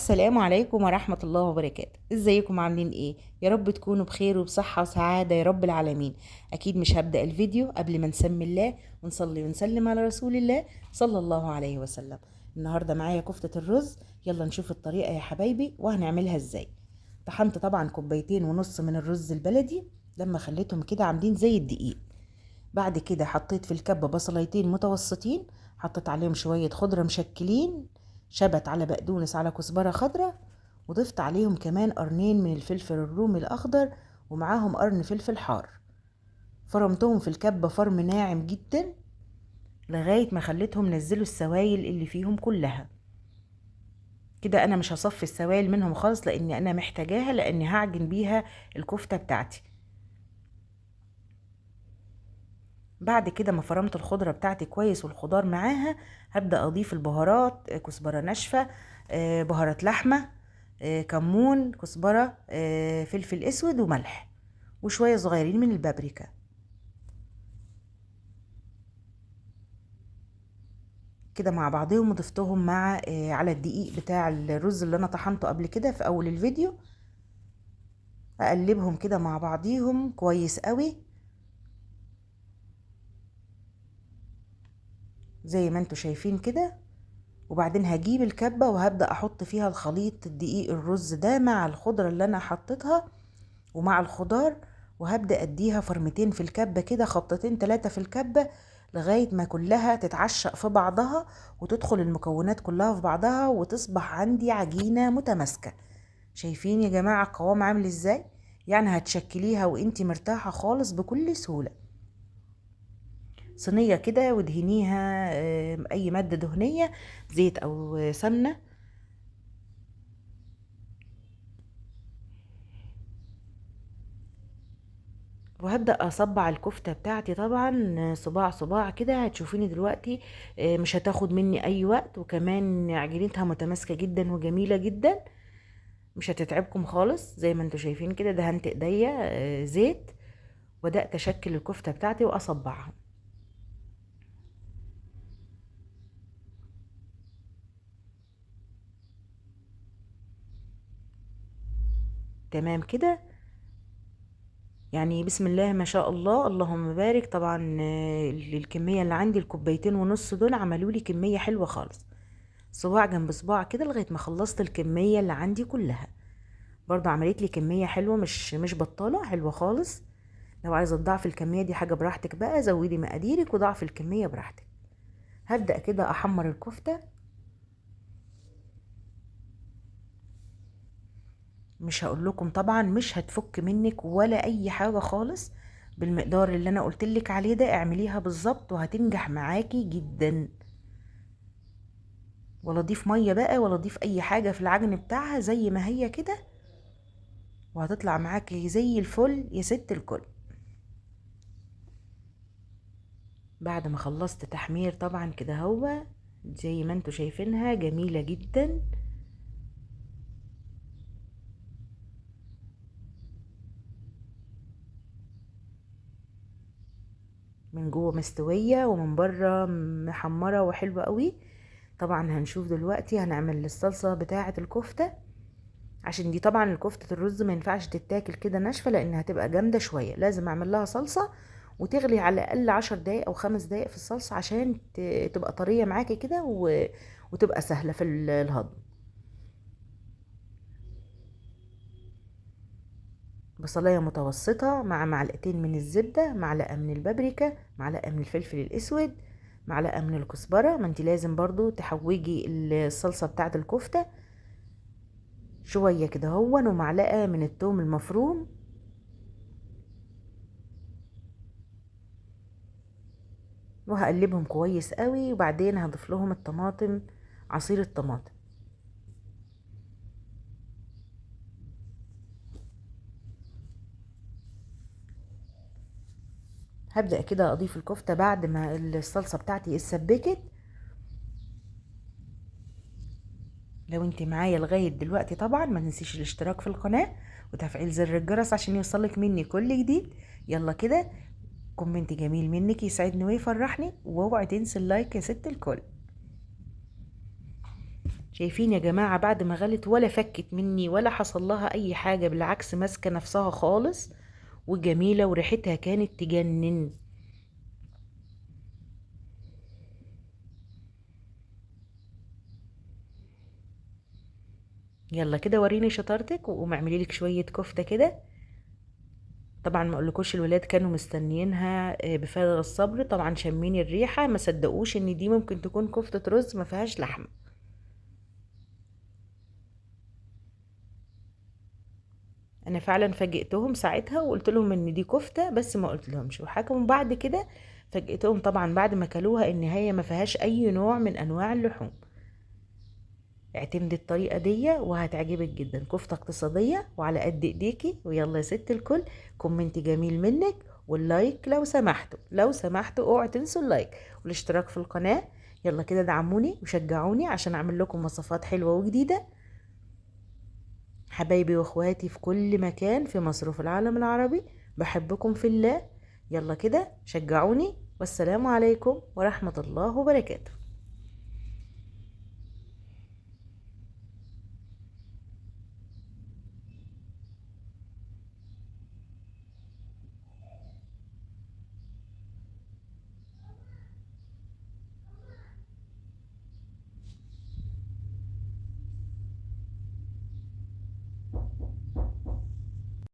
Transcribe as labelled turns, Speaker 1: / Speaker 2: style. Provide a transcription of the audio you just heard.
Speaker 1: السلام عليكم ورحمة الله وبركاته. ازيكم عاملين ايه؟ يا رب تكونوا بخير وبصحة وسعادة يا رب العالمين. اكيد مش هبدأ الفيديو قبل ما نسمي الله ونصلي ونسلم على رسول الله صلى الله عليه وسلم. النهاردة معايا كفتة الرز، يلا نشوف الطريقة يا حبايبي وهنعملها ازاي. طحنت طبعا 2.5 كوب من الرز البلدي، لما خليتهم كده عاملين زي الدقيق. بعد كده حطيت في الكبة بصليتين متوسطين، حطيت عليهم شوية خضرة مشكلين، شبت على بقدونس على كزبرة خضرة، وضفت عليهم كمان قرنين من الفلفل الرومي الأخضر، ومعاهم قرن فلفل حار. فرمتهم في الكبة فرم ناعم جدا لغاية ما خليتهم نزلوا السوائل اللي فيهم كلها. كده أنا مش هصفي السوائل منهم خالص لأن أنا محتاجاها، لأني هعجن بيها الكفتة بتاعتي. بعد كده ما فرمت الخضرة بتاعتي كويس والخضار معاها، هبدأ أضيف البهارات: كزبرة ناشفة، بهارات لحمة، كمون، كزبرة، فلفل أسود وملح، وشوية صغيرين من البابريكا. كده مع بعضهم وضفتهم مع على الدقيق بتاع الرز اللي أنا طحنته قبل كده في أول الفيديو. أقلبهم كده مع بعضيهم كويس قوي زي ما انتوا شايفين كده. وبعدين هجيب الكبة وهبدأ احط فيها الخليط الدقيق الرز ده مع الخضرة اللي انا حطيتها ومع الخضار، وهبدأ اديها فرمتين في الكبة كده، خبطتين 3 في الكبة، لغاية ما كلها تتعشق في بعضها وتدخل المكونات كلها في بعضها وتصبح عندي عجينة متماسكة. شايفين يا جماعة القوام عامل ازاي؟ يعني هتشكليها وانتي مرتاحة خالص بكل سهولة. صينية كده ودهنيها اي مادة دهنية، زيت او سمنة، وهبدأ أصبع الكفتة بتاعتي طبعا صباع صباع كده. هتشوفيني دلوقتي مش هتاخد مني أي وقت، وكمان عجينتها متماسكة جدا وجميلة جدا، مش هتتعبكم خالص. زي ما انتوا شايفين كده دهنت ايديا زيت، وبدأت أشكل الكفتة بتاعتي وأصبعها. تمام كده، يعني بسم الله ما شاء الله اللهم بارك. طبعا الكمية اللي عندي 2.5 كوب دول عملوا لي كمية حلوة خالص، صباع جنب صباع كده لغاية ما خلصت الكمية اللي عندي كلها. برضو عملت لي كمية حلوة، مش بطالة، حلوة خالص. لو عايزة تضاعفي الكمية دي حاجة براحتك بقى، زودي مقاديرك وضاعفي الكمية براحتك. هبدأ كده احمر الكفتة، مش هقول لكم طبعا مش هتفك منك ولا اي حاجة خالص. بالمقدار اللي انا قلتلك عليه ده اعمليها بالظبط وهتنجح معاكي جدا. ولا اضيف مية بقى ولا اضيف اي حاجة في العجن بتاعها، زي ما هي كده وهتطلع معاكي زي الفل يا ست الكل. بعد ما خلصت تحمير طبعا كده هو زي ما انتوا شايفينها جميلة جدا. من جوه مستوية ومن بره محمرة وحلوة قوي. طبعا هنشوف دلوقتي هنعمل الصلصة بتاعة الكفتة، عشان دي طبعا الكفتة الرز ما ينفعش تتاكل كده ناشفة لانها هتبقى جامدة شوية، لازم اعمل لها صلصة وتغلي على الاقل 10 دقايق او 5 دقايق في الصلصة عشان تبقى طرية معاكي كده وتبقى سهلة في الهضم. بصلاية متوسطة مع معلقتين من الزبدة، معلقة من البابريكا، معلقة من الفلفل الأسود، معلقة من الكزبرة. ما انت لازم برضو تحوجي الصلصة بتاعة الكفتة شوية كده هون، ومعلقة من الثوم المفروم. وهقلبهم كويس قوي، وبعدين هضيف لهم الطماطم، عصير الطماطم. هبدأ كده اضيف الكفتة بعد ما الصلصة بتاعتي اتسبكت. لو انت معايا لغاية دلوقتي طبعا ما تنسيش الاشتراك في القناة وتفعيل زر الجرس عشان يوصلك مني كل جديد. يلا كده كومنت جميل منك يسعدني ويفرحني، واوعي تنسي اللايك يا ست الكل. شايفين يا جماعة بعد ما غلت ولا فكت مني ولا حصل لها اي حاجة، بالعكس ماسكة نفسها خالص وجميلة وريحتها كانت تجنن. يلا كده وريني شطارتك وقومي اعملي لك شوية كفتة كده. طبعا ما اقولكوش الولاد كانوا مستنيينها بفارغ الصبر، طبعا شامين الريحة ما صدقوش ان دي ممكن تكون كفتة رز ما فيهاش لحمة. انا فعلا فاجئتهم ساعتها وقلت لهم ان دي كفتة، بس ما قلت لهمش وحكموا بعد كده. فاجئتهم طبعا بعد ما كلوها ان هي ما فيهاش اي نوع من انواع اللحوم. اعتمدي الطريقة دي وهتعجبك جدا، كفتة اقتصادية وعلى قد ايديكي. ويلا يا ست الكل، كومنت جميل منك واللايك لو سمحتوا، لو سمحتوا اوعوا تنسوا اللايك والاشتراك في القناة. يلا كده دعموني وشجعوني عشان اعمل لكم وصفات حلوة وجديدة. حبايبي واخواتي في كل مكان في مصر وفي العالم العربي، بحبكم في الله. يلا كده شجعوني، والسلام عليكم ورحمة الله وبركاته.